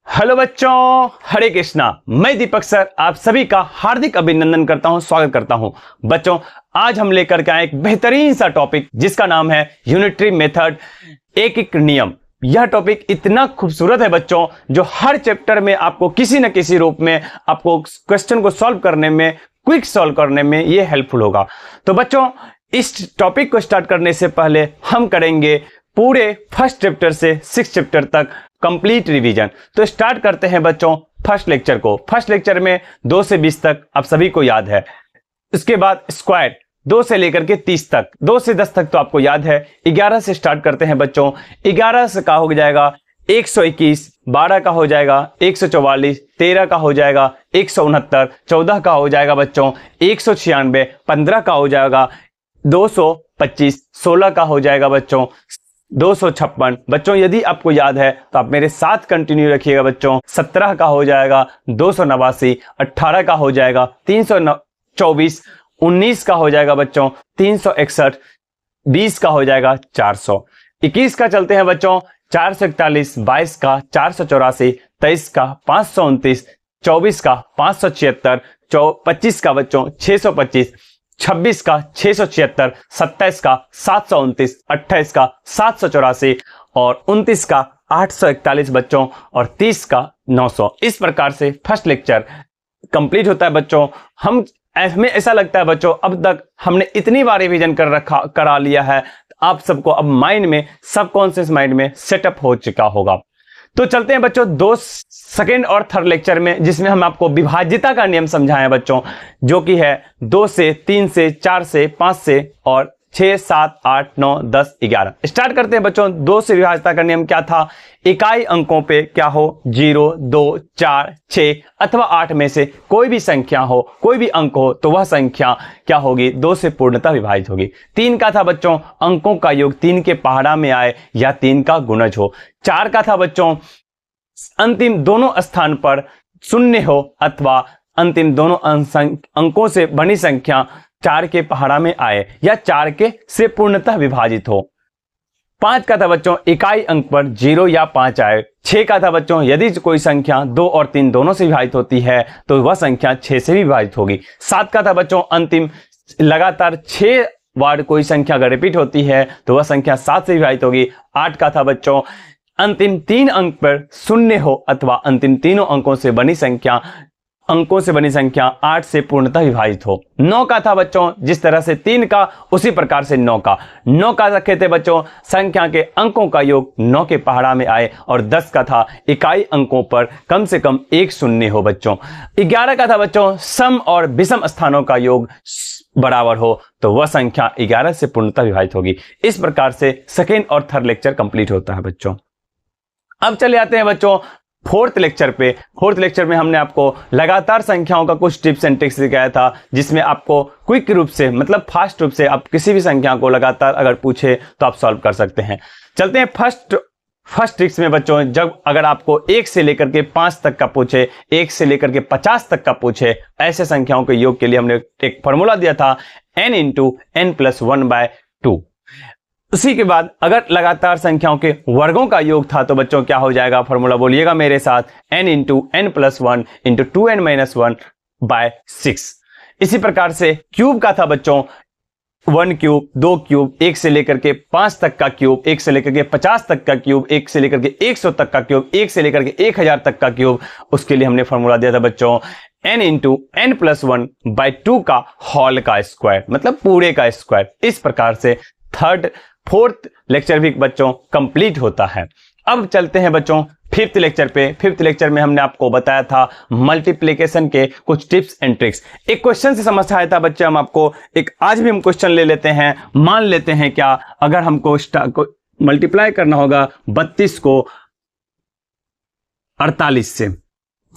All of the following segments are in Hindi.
हेलो बच्चों, हरे कृष्णा। मैं दीपक सर आप सभी का हार्दिक अभिनंदन करता हूं, स्वागत करता हूं। बच्चों, आज हम लेकर के आए एक बेहतरीन सा टॉपिक जिसका नाम है यूनिटरी मेथड, एक एक नियम। यह टॉपिक इतना खूबसूरत है बच्चों, जो हर चैप्टर में आपको किसी न किसी रूप में आपको क्वेश्चन को सॉल्व करने में, क्विक सॉल्व करने में यह हेल्पफुल होगा। तो बच्चों, इस टॉपिक को स्टार्ट करने से पहले हम करेंगे पूरे फर्स्ट चैप्टर से 6 चैप्टर तक कंप्लीट रिवीजन। तो स्टार्ट करते हैं बच्चों फर्स्ट लेक्चर को। फर्स्ट लेक्चर में 2 से 20 तक आप सभी को याद है। इसके बाद स्क्वायर 2 से लेकर के 30 तक, 2 से 10 तक तो आपको याद है। 11 से स्टार्ट करते हैं बच्चों। 11 से का हो जाएगा 121, 12 का हो जाएगा 144, 13 का हो जाएगा 169, 14 का हो जाएगा बच्चों 196, 15 का हो जाएगा 225, 16 का हो जाएगा बच्चों 256। बच्चों यदि आपको याद है तो आप मेरे साथ कंटिन्यू रखिएगा बच्चों। 17 का हो जाएगा 289, 18 का हो जाएगा 324, 19 का हो जाएगा बच्चों 361, 20 का हो जाएगा 400, 21 का चलते हैं बच्चों 441, 22 का 484, 23 का 529, 24 का 576, 25 का बच्चों 625, 26 का 676, 27 का 729, 28 का 784 और 29 का 841 बच्चों और 30 का 900। इस प्रकार से फर्स्ट लेक्चर कंप्लीट होता है बच्चों। हमें ऐसा लगता है बच्चों अब तक हमने इतनी बार रिवीजन करा लिया है, आप सबको अब माइंड में, सबकॉन्शियस माइंड में सेटअप हो चुका होगा। तो चलते हैं बच्चों 2 सेकेंड और थर्ड लेक्चर में, जिसमें हम आपको विभाज्यता का नियम समझाएं बच्चों, जो कि है 2 से 3 से 4 से 5 से और 6, 7, 8, 9, 10, 11। स्टार्ट करते हैं बच्चों। 2 से विभाज्यता का नियम क्या था? इकाई अंकों पे क्या हो, 0, 2, 4, 6 अथवा 8 में से कोई भी संख्या हो, कोई भी अंक हो, तो वह संख्या क्या होगी? 2 से पूर्णतः विभाजित होगी। 3 का था बच्चों अंकों का योग 3 के पहाड़ा में आए या 3 का गुणज हो। 4 का था बच्चों अंतिम दोनों स्थान पर शून्य हो अथवा अंतिम दोनों अंकों से बनी संख्या 4 के पहाड़ा में आए या 4 के से पूर्णतः विभाजित हो। 5 का था बच्चों इकाई अंक पर 0 या 5 आए। 6 का था बच्चों यदि कोई संख्या 2 और 3 दोनों से विभाजित होती है तो वह संख्या 6 से भी विभाजित होगी। 7 का था बच्चों अंतिम लगातार 6 बार कोई संख्या अगर रिपीट होती है तो वह संख्या 7 से विभाजित होगी। 8 का था बच्चों अंतिम 3 अंक पर शून्य हो अथवा अंतिम तीनों अंकों से बनी संख्या 8 से पूर्णतः विभाजित हो। 9 का था बच्चों जिस तरह से 3 का उसी प्रकार से 9 का रखे थे बच्चों संख्या के अंकों का योग 9 के पहाड़ा में आए। और 10 का था इकाई अंकों पर कम से कम एक शून्य हो बच्चों। 11 का था बच्चों सम और विषम स्थानों का योग बराबर हो तो वह संख्या 11 से पूर्णतः विभाजित होगी। इस प्रकार से सेकेंड और थर्ड लेक्चर कंप्लीट होता है बच्चों। अब चले आते हैं बच्चों फोर्थ लेक्चर पे। फोर्थ लेक्चर में हमने आपको लगातार संख्याओं का कुछ टिप्स एंड ट्रिक्स सिखाया था, जिसमें आपको क्विक रूप से, मतलब फास्ट रूप से आप किसी भी संख्या को लगातार अगर पूछे तो आप सॉल्व कर सकते हैं। चलते हैं फर्स्ट ट्रिक्स में बच्चों। जब अगर आपको 1 से लेकर के 5 तक का पूछे, 1 से लेकर के 50 तक का पूछे, ऐसे संख्याओं के योग के लिए हमने एक फॉर्मूला दिया था n × n+1/2। उसी के बाद अगर लगातार संख्याओं के वर्गों का योग था तो बच्चों क्या हो जाएगा? फॉर्मूला बोलिएगा मेरे साथ, n × n+1 × 2n-1/6। इसी प्रकार से क्यूब का था बच्चों 1 क्यूब, 2 क्यूब, 1 से लेकर के 5 तक का क्यूब, 1 से लेकर के 50 तक का क्यूब, 1 से लेकर के 100 तक का क्यूब, 1 से लेकर के 1000 तक का क्यूब। उसके लिए हमने फॉर्मूला दिया था बच्चों n × n+1/2 का होल का स्क्वायर, मतलब पूरे का स्क्वायर। इस प्रकार से फोर्थ लेक्चर भी बच्चों कंप्लीट होता है। अब चलते हैं बच्चों फिफ्थ लेक्चर पे। फिफ्थ लेक्चर में हमने आपको बताया था मल्टीप्लिकेशन के कुछ टिप्स एंड ट्रिक्स। एक क्वेश्चन से समझ आया था बच्चे, हम आपको आज भी हम क्वेश्चन ले लेते हैं। मान लेते हैं क्या, अगर हमको मल्टीप्लाई करना होगा 32 को 48 से,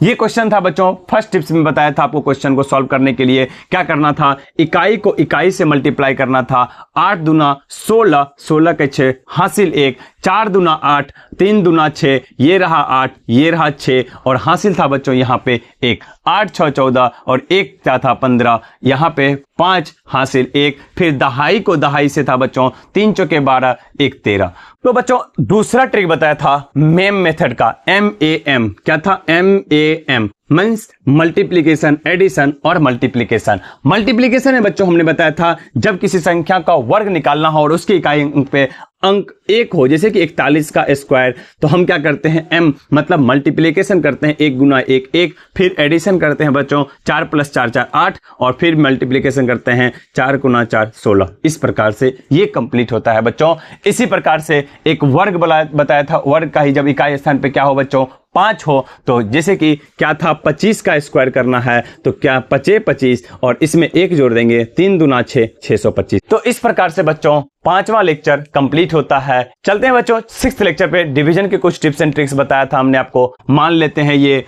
ये क्वेश्चन था बच्चों, फर्स्ट टिप्स में बताया था आपको क्वेश्चन को सॉल्व करने के लिए क्या करना था, इकाई को इकाई से मल्टीप्लाई करना था। 8 दूना 16, 16 के 6 हासिल 1, 4 दूना 8, 3 दूना 6, ये रहा 8, ये रहा 6 और हासिल था बच्चों यहाँ पे 1। 8 6 14 और 1 क्या था 15, यहाँ पे 5 हासिल 1, फिर दहाई को दहाई से था बच्चों 3 चौके 12, 1 13। तो बच्चों दूसरा ट्रिक बताया था मेम मेथड का, MAM क्या था, MAM मीन्स मल्टीप्लीकेशन, एडिशन और मल्टीप्लीकेशन। मल्टीप्लीकेशन में बच्चों हमने बताया था जब किसी संख्या का वर्ग निकालना हो और उसके इकाई अंक पे अंक 1 हो, जैसे कि 41 का स्क्वायर, तो हम क्या करते हैं, M मतलब मल्टीप्लीकेशन करते हैं 1 गुना 1 1, फिर एडिशन करते हैं बच्चों 4 + 4 4 8 और फिर मल्टीप्लीकेशन करते हैं 4 गुना 4 16। इस प्रकार से ये कंप्लीट होता है बच्चों। इसी प्रकार से एक वर्ग बताया था, वर्ग का ही जब इकाई स्थान पे क्या हो बच्चों 5 हो, तो जैसे कि क्या था 25 का स्क्वायर करना है, तो क्या 25 25 और इसमें 1 जोड़ देंगे, 3 दूना 6 625। तो इस प्रकार से बच्चों 5वां लेक्चर कंप्लीट होता है। चलते हैं बच्चों 6th लेक्चर पे। डिवीजन के कुछ टिप्स एंड ट्रिक्स बताया था हमने आपको। मान लेते हैं ये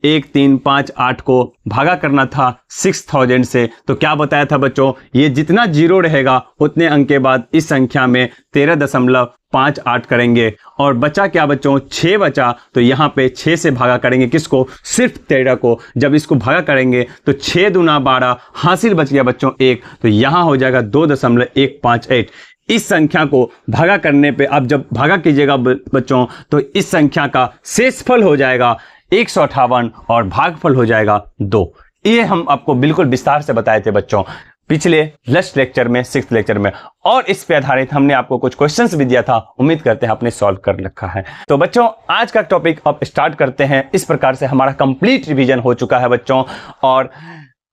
1 3 5 8 को भागा करना था 6000 से, तो क्या बताया था बच्चों, ये जितना जीरो रहेगा उतने अंक के बाद इस संख्या में 13.58 करेंगे और बचा क्या बच्चों 6 बचा, तो यहाँ पे 6 से भागा करेंगे किसको, सिर्फ 13 को। जब इसको भागा करेंगे तो 6 दूना 12, हासिल बच गया बच्चों 1, तो यहाँ हो जाएगा 2.158। इस संख्या को भागा करने पे आप जब भागा कीजिएगा बच्चों, तो इस संख्या का शेषफल हो जाएगा 158 और भागफल हो जाएगा 2। ये हम आपको बिल्कुल विस्तार से बताए थे बच्चों पिछले लास्ट लेक्चर में, 6th लेक्चर में, और इस पे आधारित हमने आपको कुछ क्वेश्चंस भी दिया था। उम्मीद करते हैं आपने सॉल्व कर रखा है। तो बच्चों आज का टॉपिक अब स्टार्ट करते हैं। इस प्रकार से हमारा कंप्लीट रिवीजन हो चुका है बच्चों। और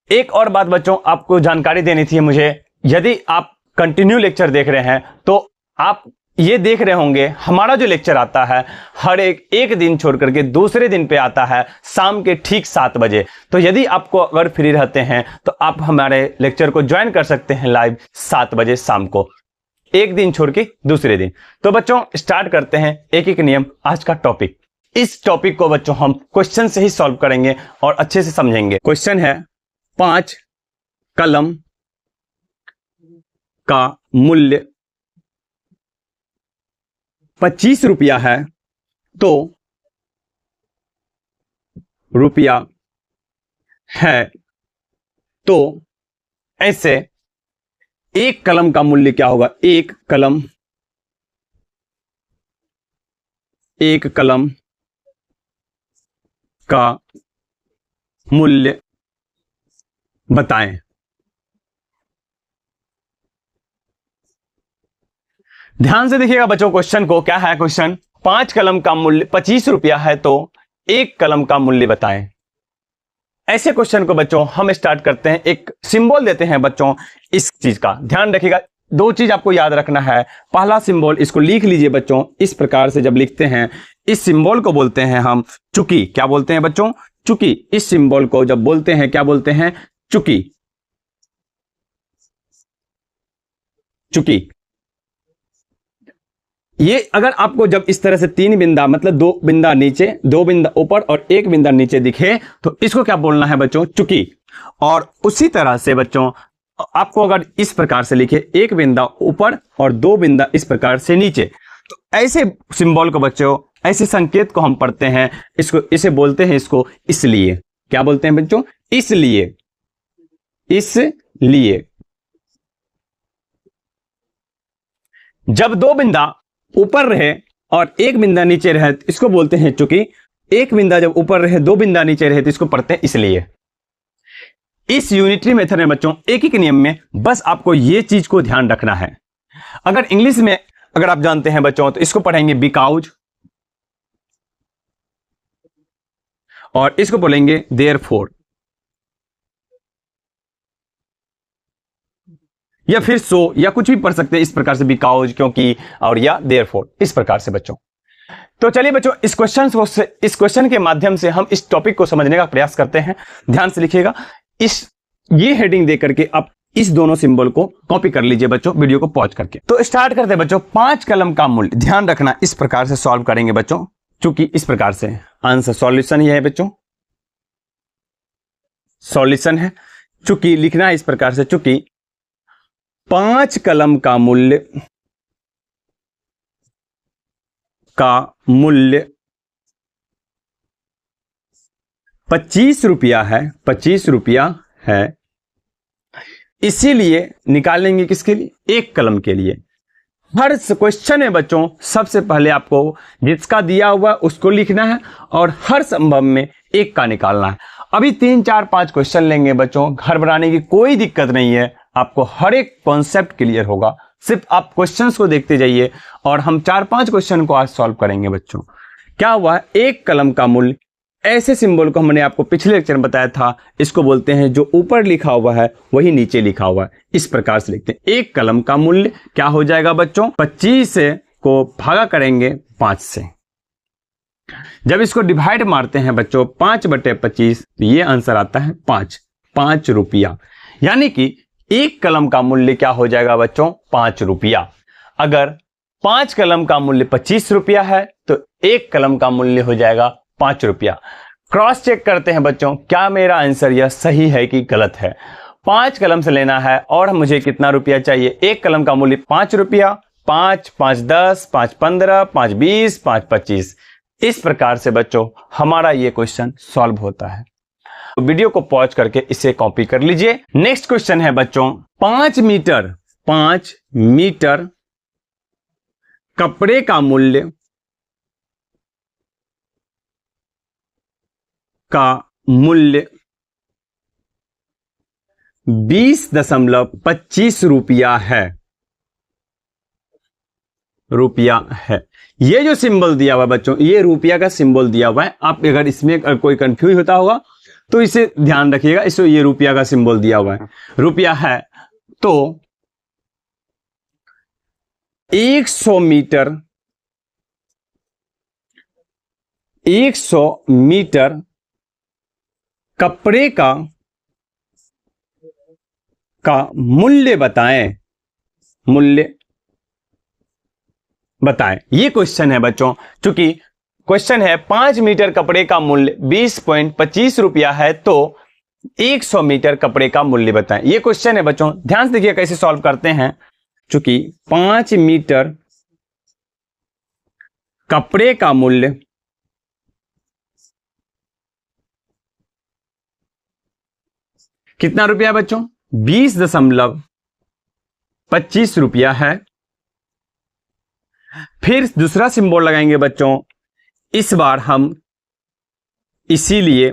एक और बात बच्चों आपको जानकारी देनी थी मुझे, यदि आप कंटिन्यू लेक्चर देख रहे हैं तो आप ये देख रहे होंगे हमारा जो लेक्चर आता है हर एक दिन छोड़ करके दूसरे दिन पे आता है शाम के ठीक 7 बजे। तो यदि आपको अगर फ्री रहते हैं तो आप हमारे लेक्चर को ज्वाइन कर सकते हैं लाइव 7 बजे शाम को, एक दिन छोड़ के दूसरे दिन। तो बच्चों स्टार्ट करते हैं एक एक नियम आज का टॉपिक। इस टॉपिक को बच्चों हम क्वेश्चन से ही सॉल्व करेंगे और अच्छे से समझेंगे। क्वेश्चन है 5 कलम का मूल्य 25 रुपया है तो रुपया है, तो ऐसे एक कलम का मूल्य क्या होगा, एक कलम का मूल्य बताएं। ध्यान से देखिएगा बच्चों क्वेश्चन को। क्या है क्वेश्चन, 5 कलम का मूल्य 25 रुपया है तो एक कलम का मूल्य बताएं। ऐसे क्वेश्चन को बच्चों हम स्टार्ट करते हैं, एक सिंबल देते हैं बच्चों। इस चीज का ध्यान रखिएगा, 2 चीज आपको याद रखना है। पहला सिंबल इसको लिख लीजिए बच्चों। इस प्रकार से जब लिखते हैं इस सिंबल को बोलते हैं हम चुकी। क्या बोलते हैं बच्चों, चुकी। इस सिंबल को जब बोलते हैं क्या बोलते हैं, चुकी। चुकी। ये अगर आपको जब इस तरह से 3 बिंदा मतलब 2 बिंदा नीचे, 2 बिंदा ऊपर और 1 बिंदा नीचे दिखे तो इसको क्या बोलना है बच्चों, चुकी। और उसी तरह से बच्चों आपको अगर इस प्रकार से लिखे 1 बिंदा ऊपर और 2 बिंदा इस प्रकार से नीचे, तो ऐसे सिंबल को बच्चों, ऐसे संकेत को हम पढ़ते हैं, इसको इसे बोलते हैं इसको इसलिए। क्या बोलते हैं बच्चों, इसलिए। इसलिए जब 2 बिंदा ऊपर रहे और 1 बिंदा नीचे रहे तो इसको बोलते हैं चूंकि। 1 बिंदा जब ऊपर रहे 2 बिंदा नीचे रहे तो इसको पढ़ते हैं इसलिए। इस यूनिटरी मेथड में बच्चों एक एक नियम में बस आपको ये चीज को ध्यान रखना है। अगर इंग्लिश में अगर आप जानते हैं बच्चों तो इसको पढ़ेंगे बिकॉज, और इसको बोलेंगे देयरफॉर, या फिर सो, या कुछ भी पढ़ सकते हैं इस प्रकार से, बिकॉज क्योंकि, और या देयरफॉर, इस प्रकार से बच्चों। तो चलिए बच्चों इस क्वेश्चन के माध्यम से हम इस टॉपिक को समझने का प्रयास करते हैं। ध्यान से लिखिएगा, ये हेडिंग दे करके आप इस दोनों सिंबल को कॉपी कर लीजिए बच्चों वीडियो को पॉज करके। तो स्टार्ट करते हैं बच्चों। 5 कलम का मूल्य, ध्यान रखना इस प्रकार से सॉल्व करेंगे बच्चों, चूंकि इस प्रकार से आंसर सॉल्यूशन ही है बच्चों, सॉल्यूशन है। चूंकि लिखना है इस प्रकार से, चूंकि 5 कलम का मूल्य 25 रुपया है, 25 रुपया है, इसीलिए निकालेंगे किसके लिए? एक कलम के लिए। हर क्वेश्चन है बच्चों, सबसे पहले आपको जिसका दिया हुआ उसको लिखना है और हर संभव में एक का निकालना है। अभी 3 4 5 क्वेश्चन लेंगे बच्चों, घर बनाने की कोई दिक्कत नहीं है, आपको हर एक कॉन्सेप्ट क्लियर होगा। सिर्फ आप क्वेश्चंस को देखते जाइए और हम 4 5 क्वेश्चन को आज सॉल्व करेंगे बच्चों। क्या हुआ? एक कलम का मूल्य, ऐसे सिंबल को हमने आपको पिछले लेक्चर में बताया था, इसको बोलते हैं जो ऊपर लिखा हुआ है वही नीचे लिखा हुआ है, इस प्रकार से लिखते हैं। एक कलम का मूल्य क्या हो जाएगा बच्चों? 25 को भागा करेंगे 5 से। जब इसको डिवाइड मारते हैं बच्चों 5/25, ये आंसर आता है 5 रुपया। यानी कि एक कलम का मूल्य क्या हो जाएगा बच्चों? 5 रुपया। अगर 5 कलम का मूल्य 25 रुपया है तो एक कलम का मूल्य हो जाएगा 5 रुपया। क्रॉस चेक करते हैं बच्चों, क्या मेरा आंसर यह सही है कि गलत है। 5 कलम से लेना है और मुझे कितना रुपया चाहिए? एक कलम का मूल्य 5 रुपया। 5 5 10, 5 15, 5 20, 5 25। इस प्रकार से बच्चों हमारा ये क्वेश्चन सॉल्व होता है। तो वीडियो को पॉज करके इसे कॉपी कर लीजिए। नेक्स्ट क्वेश्चन है बच्चों, 5 मीटर कपड़े का मूल्य का मूल्य 20.25 रुपया है। ये जो सिंबल दिया हुआ है बच्चों, ये रुपया का सिंबल दिया हुआ है। आप अगर इसमें कोई कंफ्यूज होता होगा तो इसे ध्यान रखिएगा, इसको ये रुपया का सिंबल दिया हुआ है, रुपया है। तो 100 मीटर कपड़े का मूल्य बताएं। ये क्वेश्चन है बच्चों। चूंकि क्वेश्चन है 5 मीटर कपड़े का मूल्य 20.25 रुपया है, तो 100 मीटर कपड़े का मूल्य बताएं। ये क्वेश्चन है बच्चों, ध्यान से देखिए कैसे सॉल्व करते हैं। चूंकि 5 मीटर कपड़े का मूल्य कितना रुपया बच्चों? 20.25 रुपया है। फिर दूसरा सिंबल लगाएंगे बच्चों, इस बार हम इसीलिए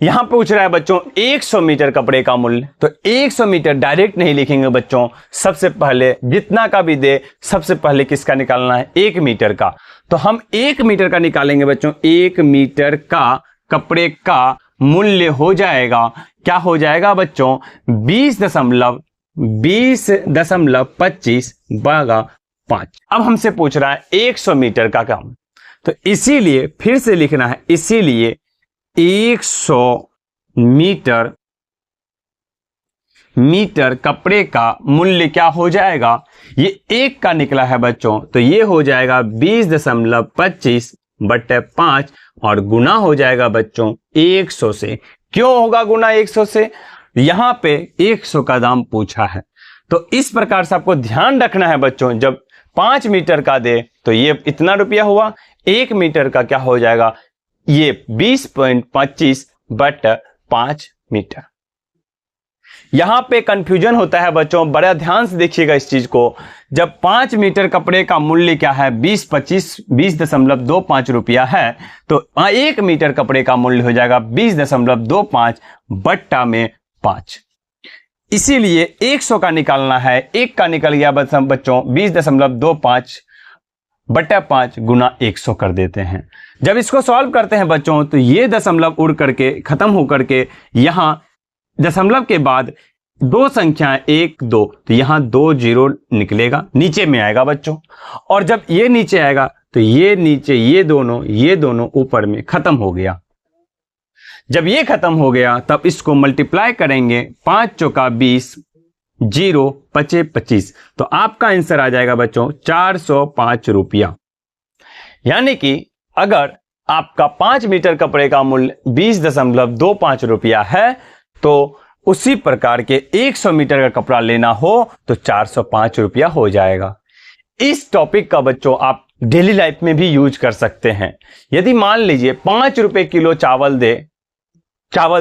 यहां पूछ रहा है बच्चों 100 मीटर कपड़े का मूल्य, तो 100 मीटर डायरेक्ट नहीं लिखेंगे बच्चों। सबसे पहले जितना का भी दे, सबसे पहले किसका निकालना है? 1 मीटर का। तो हम 1 मीटर का निकालेंगे बच्चों। 1 मीटर का कपड़े का मूल्य हो जाएगा, क्या हो जाएगा बच्चों? 20.25 भागा 5। अब हमसे पूछ रहा है 100 मीटर का काम, तो इसीलिए फिर से लिखना है, इसीलिए 100 मीटर कपड़े का मूल्य क्या हो जाएगा? ये 1 का निकला है बच्चों, तो ये हो जाएगा 20.25/5 और गुना हो जाएगा बच्चों 100 से। क्यों होगा गुना 100 से? यहां पे 100 का दाम पूछा है, तो इस प्रकार से आपको ध्यान रखना है बच्चों। जब 5 मीटर का दे तो ये इतना रुपया हुआ, 1 मीटर का क्या हो जाएगा? ये 20.25/5 मीटर। यहां पे कंफ्यूजन होता है बच्चों, बड़ा ध्यान से देखिएगा इस चीज को। जब 5 मीटर कपड़े का मूल्य क्या है? 20.25 रुपया है, तो 1 मीटर कपड़े का मूल्य हो जाएगा 20.25/5। इसीलिए 100 का निकालना है, 1 का निकल गया बच्चों, 20.25/5 गुना 100 कर देते हैं। जब इसको सॉल्व करते हैं बच्चों, तो ये दशमलव उड़ करके खत्म होकर के यहां दशमलव के बाद 2 संख्याएं 1 2, तो यहां 2 0 निकलेगा, नीचे में आएगा बच्चों। और जब ये नीचे आएगा तो ये नीचे ये दोनों ऊपर में खत्म हो गया। जब ये खत्म हो गया तब इसको मल्टीप्लाई करेंगे, 5 चौका 20, 0 पचे 25, तो आपका आंसर आ जाएगा बच्चों 405 रुपया। यानी कि अगर आपका 5 मीटर कपड़े का मूल्य 20.25 रुपया है, तो उसी प्रकार के 100 मीटर का कपड़ा लेना हो तो 405 रुपया हो जाएगा। इस टॉपिक का बच्चों आप डेली लाइफ में भी यूज कर सकते हैं। यदि मान लीजिए 5 रुपए किलो चावल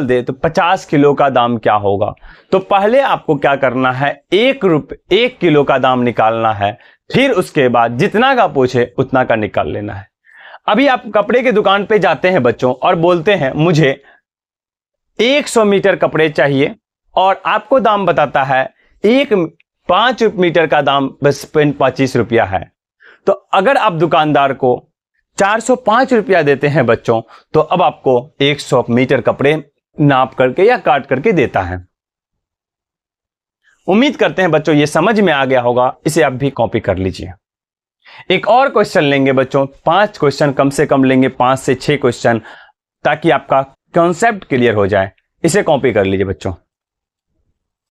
दे तो 50 किलो का दाम क्या होगा। तो पहले आपको क्या करना है, 1 किलो का दाम निकालना है, फिर उसके बाद जितना का पूछे उतना का निकाल लेना है। अभी आप कपड़े की दुकान पे जाते हैं बच्चों और बोलते हैं मुझे 100 मीटर कपड़े चाहिए, और आपको दाम बताता है 5 मीटर का दाम बस 25 रुपया है। तो अगर आप दुकानदार को 405 रुपया देते हैं बच्चों, तो अब आपको 100 मीटर कपड़े नाप करके या काट करके देता है। उम्मीद करते हैं बच्चों ये समझ में आ गया होगा, इसे आप भी कॉपी कर लीजिए। एक और क्वेश्चन लेंगे बच्चों, 5 क्वेश्चन कम से कम लेंगे, 5 से 6 क्वेश्चन, ताकि आपका कॉन्सेप्ट क्लियर हो जाए। इसे कॉपी कर लीजिए बच्चों।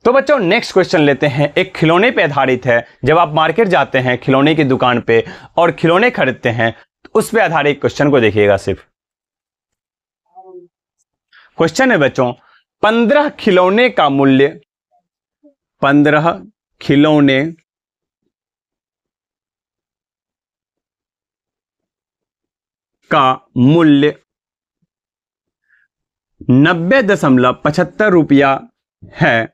तो बच्चों नेक्स्ट क्वेश्चन लेते हैं, एक खिलौने पे आधारित है। जब आप मार्केट जाते हैं खिलौने की दुकान पे और खिलौने खरीदते हैं, तो उस पे आधारित क्वेश्चन को देखिएगा सिर्फ। क्वेश्चन है बच्चों, 15 खिलौने का मूल्य, 15 खिलौने का मूल्य 90.75 रुपया है,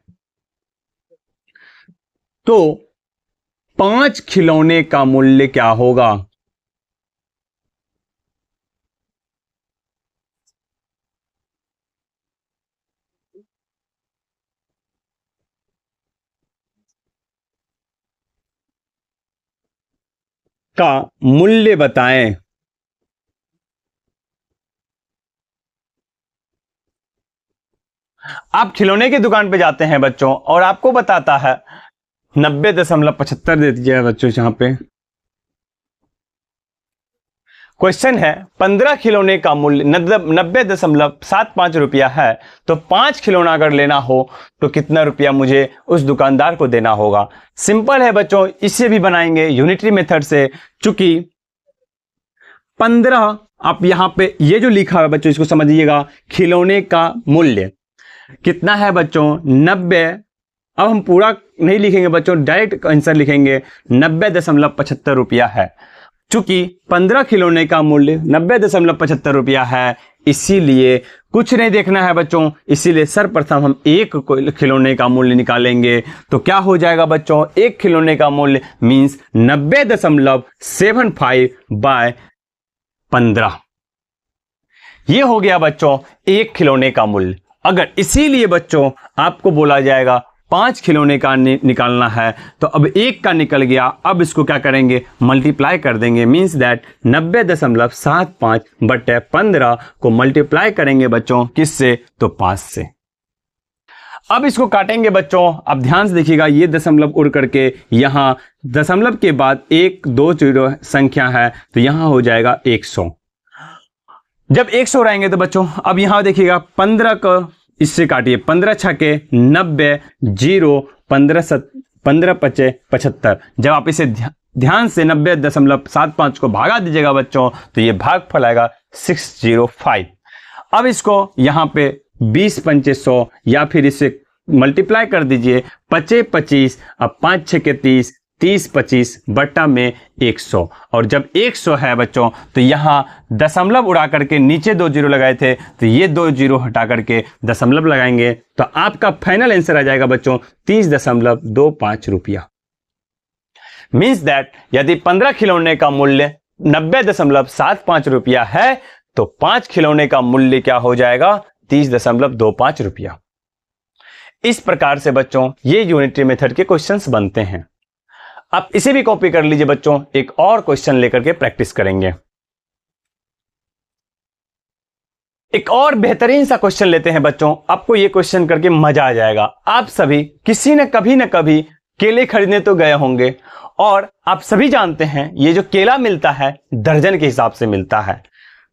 तो 5 खिलौने का मूल्य क्या होगा। का मूल्य बताएं। आप खिलौने की दुकान पे जाते हैं बच्चों और आपको बताता है 90.75 दे दीजिएगा बच्चों। यहां पे क्वेश्चन है 15 खिलौने का मूल्य 90.75 रुपया है, तो 5 खिलौना अगर लेना हो तो कितना रुपया मुझे उस दुकानदार को देना होगा। सिंपल है बच्चों, इसे भी बनाएंगे यूनिटरी मेथड से। चूंकि 15 आप यहां पे ये जो लिखा है बच्चों इसको समझिएगा, खिलौने का मूल्य कितना है बच्चों 90। अब हम पूरा नहीं लिखेंगे बच्चों, डायरेक्ट आंसर लिखेंगे 90.75 रुपया है। चूंकि 15 खिलौने का मूल्य 90.75 रुपया है, इसीलिए कुछ नहीं देखना है बच्चों, इसीलिए सर्वप्रथम हम एक खिलौने का मूल्य निकालेंगे। तो क्या हो जाएगा बच्चों, एक खिलौने का मूल्य मींस 90.75 बाय 15। ये हो गया बच्चों एक खिलौने का मूल्य। अगर इसीलिए बच्चों आपको बोला जाएगा 5 खिलौने का निकालना है, तो अब एक का निकल गया, अब इसको क्या करेंगे मल्टीप्लाई कर देंगे। मींस दैट 90.75 बटे 15 को मल्टीप्लाई करेंगे बच्चों किससे, तो 5 से। अब इसको काटेंगे बच्चों, अब ध्यान से देखिएगा, ये दशमलव उड़ करके यहां दशमलव के बाद 1 2 0 संख्या है, तो यहां हो जाएगा 100। जब 100 रहेंगे तो बच्चों अब यहां देखिएगा 15 को इससे काटिए, 15 छके 90, 0 15 पचे 75। जब आप इसे ध्यान से 90.75 को भागा दीजिएगा बच्चों, तो ये भागफल आएगा 605। अब इसको यहां पे 20 पंचे 100 या फिर इसे मल्टीप्लाई कर दीजिए, 25 25, अब 5 6 के 30, 30 25 बट्टा में 100। और जब 100 है बच्चों तो यहां दशमलव उड़ा करके नीचे 2 जीरो लगाए थे, तो ये 2 जीरो हटा करके दशमलव लगाएंगे, तो आपका फाइनल आंसर आ जाएगा बच्चों 30.25 रुपया। मींस दैट यदि 15 खिलौने का मूल्य 90.75 रुपया है, तो 5 खिलौने का मूल्य क्या हो जाएगा 30.25 रुपया। इस प्रकार से बच्चों ये यूनिटरी मेथड के क्वेश्चंस बनते हैं। आप इसे भी कॉपी कर लीजिए बच्चों, एक और क्वेश्चन लेकर के प्रैक्टिस करेंगे। एक और बेहतरीन सा क्वेश्चन लेते हैं बच्चों, आपको ये क्वेश्चन करके मजा आ जाएगा। आप सभी किसी न कभी न कभी केले खरीदने तो गए होंगे, और आप सभी जानते हैं ये जो केला मिलता है दर्जन के हिसाब से मिलता है।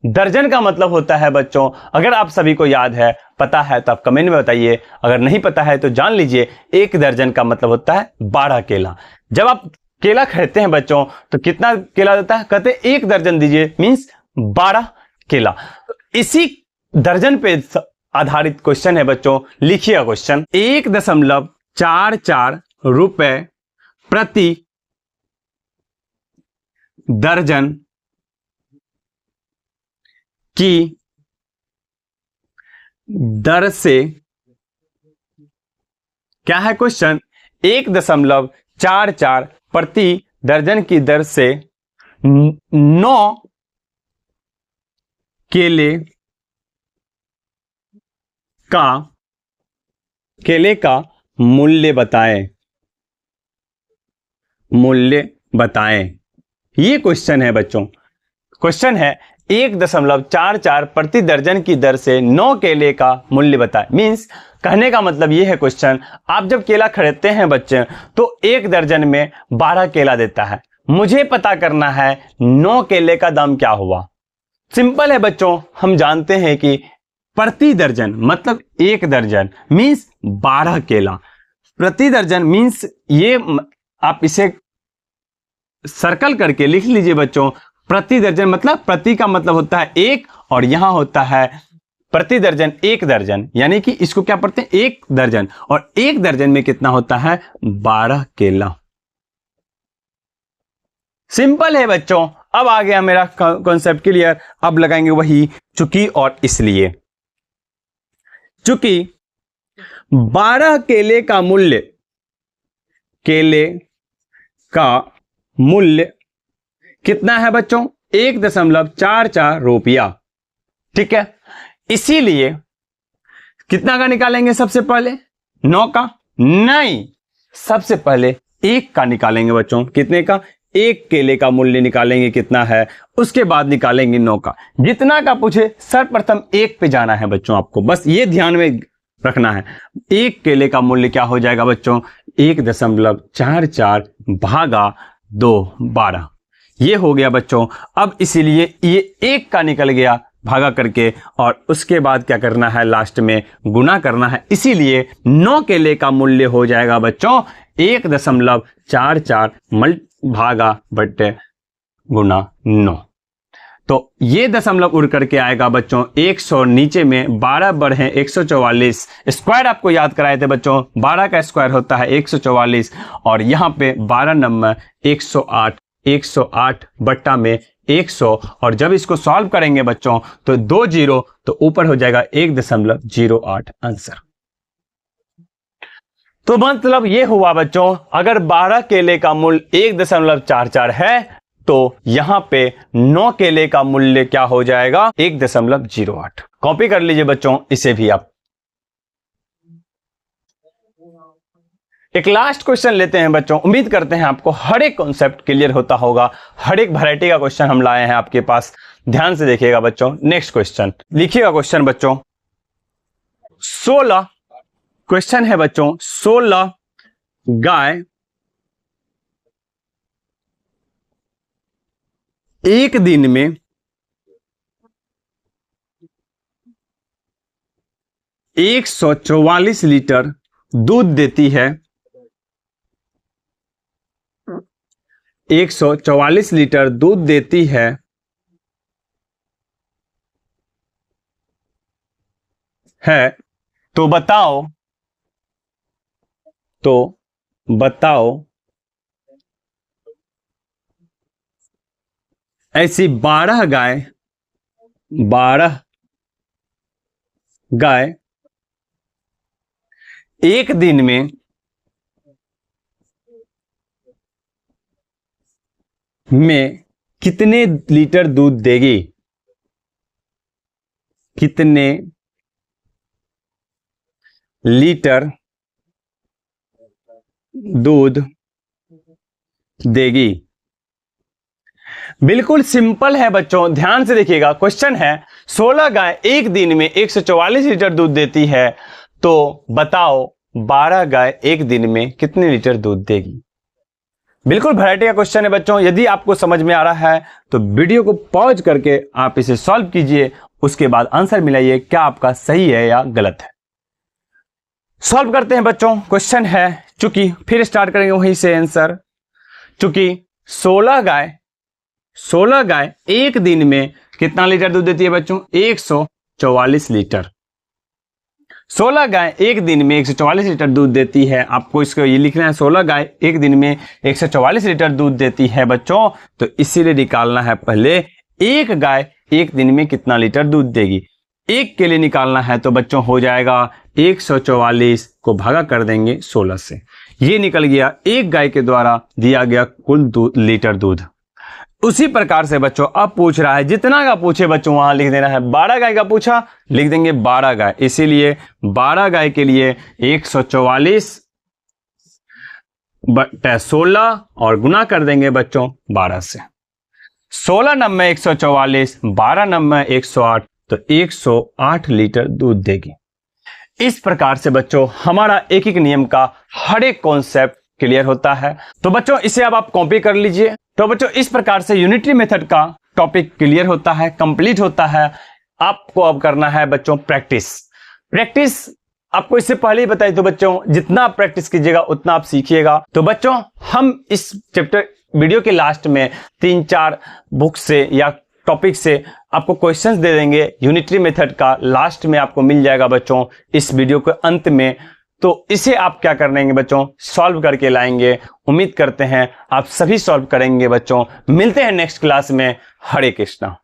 दर्जन का मतलब होता है बच्चों, अगर आप सभी को याद है, पता है तो आप कमेंट में बताइए, अगर नहीं पता है तो जान लीजिए, एक दर्जन का मतलब होता है 12 केला। जब आप केला खरीदते हैं बच्चों तो कितना केला देता है, कहते हैं 1 दर्जन दीजिए, मींस 12 केला। तो इसी दर्जन पे आधारित क्वेश्चन है बच्चों, लिखिएगा क्वेश्चन। 1.44 रुपए प्रति दर्जन की दर से, क्या है क्वेश्चन, 1.44 प्रति दर्जन की दर से 9 केले का मूल्य बताएं, मूल्य बताएं। ये क्वेश्चन है बच्चों। क्वेश्चन है 1.44 प्रति दर्जन की दर से 9 केले का मूल्य बताएं। मींस कहने का मतलब ये है क्वेश्चन, आप जब केला खरीदते हैं बच्चे तो एक दर्जन में 12 केला देता है, मुझे पता करना है 9 केले का दाम क्या हुआ। सिंपल है बच्चों, हम जानते हैं कि प्रति दर्जन मतलब एक दर्जन मींस 12 केला, प्रति दर्जन मींस ये आप इसे सर्कल करके लिख लीजिए बच्चों। प्रति दर्जन मतलब प्रति का मतलब होता है एक और यहां होता है प्रति दर्जन एक दर्जन, यानी कि इसको क्या पढ़ते हैं, एक दर्जन, और एक दर्जन में कितना होता है, 12 केला। सिंपल है बच्चों। अब आ गया मेरा कॉन्सेप्ट क्लियर। अब लगाएंगे वही चूंकि और इसलिए। चूंकि 12 केले का मूल्य कितना है बच्चों, 1.44 रुपया। ठीक है, इसीलिए कितना का निकालेंगे सबसे पहले, 9 का नहीं, सबसे पहले 1 का निकालेंगे बच्चों। कितने का, 1 केले का मूल्य निकालेंगे कितना है, उसके बाद निकालेंगे 9 का। जितना का पूछे सर्वप्रथम 1 पे जाना है बच्चों, आपको बस ये ध्यान में रखना है। 1 केले का मूल्य क्या हो जाएगा बच्चों, 1.44 भागा 2 12, ये हो गया बच्चों। अब इसीलिए ये 1 का निकल गया भागा करके, और उसके बाद क्या करना है, लास्ट में गुना करना है। इसीलिए 9 केले का मूल्य हो जाएगा बच्चों 1.44 भागा बट्टे गुना 9। तो ये दशमलव उड़ करके आएगा बच्चों 100, नीचे में 12 बढ़े 144। स्क्वायर आपको याद कराए थे बच्चों, 12 का स्क्वायर होता है 144, और यहां पे 12 नंबर 108, 108 बट्टा में 100, और जब इसको सॉल्व करेंगे बच्चों तो 2 0, तो ऊपर हो जाएगा 1.08 आंसर। तो मतलब ये हुआ बच्चों, अगर 12 केले का मूल्य 1.44 है तो यहां पे 9 केले का मूल्य क्या हो जाएगा, 1.08। कॉपी कर लीजिए बच्चों इसे भी आप। एक लास्ट क्वेश्चन लेते हैं बच्चों। उम्मीद करते हैं आपको हर एक कॉन्सेप्ट क्लियर होता होगा। हर एक वैरायटी का क्वेश्चन हम लाए हैं आपके पास, ध्यान से देखिएगा बच्चों। नेक्स्ट क्वेश्चन लिखिएगा क्वेश्चन बच्चों। 16 क्वेश्चन है बच्चों, 16 गाय एक दिन में 144 लीटर दूध देती है, 144 लीटर दूध देती है तो बताओ ऐसी 12 गाय एक दिन में कितने लीटर दूध देगी, कितने लीटर दूध देगी। बिल्कुल सिंपल है बच्चों, ध्यान से देखिएगा। क्वेश्चन है 16 गाय एक दिन में 144 लीटर दूध देती है, तो बताओ 12 गाय एक दिन में कितने लीटर दूध देगी। बिल्कुल वैरायटी का क्वेश्चन है बच्चों। यदि आपको समझ में आ रहा है तो वीडियो को पॉज करके आप इसे सॉल्व कीजिए, उसके बाद आंसर मिलाइए क्या आपका सही है या गलत है। सॉल्व करते हैं बच्चों। क्वेश्चन है, चूंकि फिर स्टार्ट करेंगे वहीं से आंसर। चूंकि 16 गाय एक दिन में कितना लीटर दूध देती है बच्चों? 144 लीटर। 16 गाय एक दिन में 144 लीटर दूध देती है। आपको इसको ये लिखना है, 16 गाय एक दिन में 144 लीटर दूध देती है बच्चों। तो इसीलिए निकालना है पहले एक गाय एक दिन में कितना लीटर दूध देगी। एक के लिए निकालना है तो बच्चों हो जाएगा 144 को भागा कर देंगे 16 से। ये निकल गया एक गाय के द्वारा दिया गया कुल लीटर दूध। उसी प्रकार से बच्चों अब पूछ रहा है, जितना का पूछे बच्चों वहां लिख देना है। 12 गाय का पूछा, लिख देंगे 12 गाय। इसीलिए 12 गाय के लिए 144 बटा 16 और गुना कर देंगे बच्चों 12 से। 16 नंबर 144, 12 नंबर 108, तो 108 लीटर दूध देगी। इस प्रकार से बच्चों हमारा एक एक नियम का हर एक कॉन्सेप्ट क्लियर होता है। तो बच्चों इसे अब आप कॉपी कर लीजिए। तो बच्चों इस प्रकार से यूनिटरी मेथड का टॉपिक क्लियर होता है, कंप्लीट होता है। आपको अब करना है बच्चों प्रैक्टिस आपको इससे पहले ही बताई, तो बच्चों जितना आप प्रैक्टिस कीजिएगा उतना आप सीखिएगा। तो बच्चों हम इस चैप्टर वीडियो के लास्ट में 3-4 बुक से या टॉपिक से आपको क्वेश्चंस दे देंगे यूनिटरी मेथड का। लास्ट में आपको मिल जाएगा बच्चों इस वीडियो के अंत में। तो इसे आप क्या करेंगे बच्चों? सॉल्व करके लाएंगे। उम्मीद करते हैं आप सभी सॉल्व करेंगे बच्चों। मिलते हैं नेक्स्ट क्लास में। हरे कृष्णा।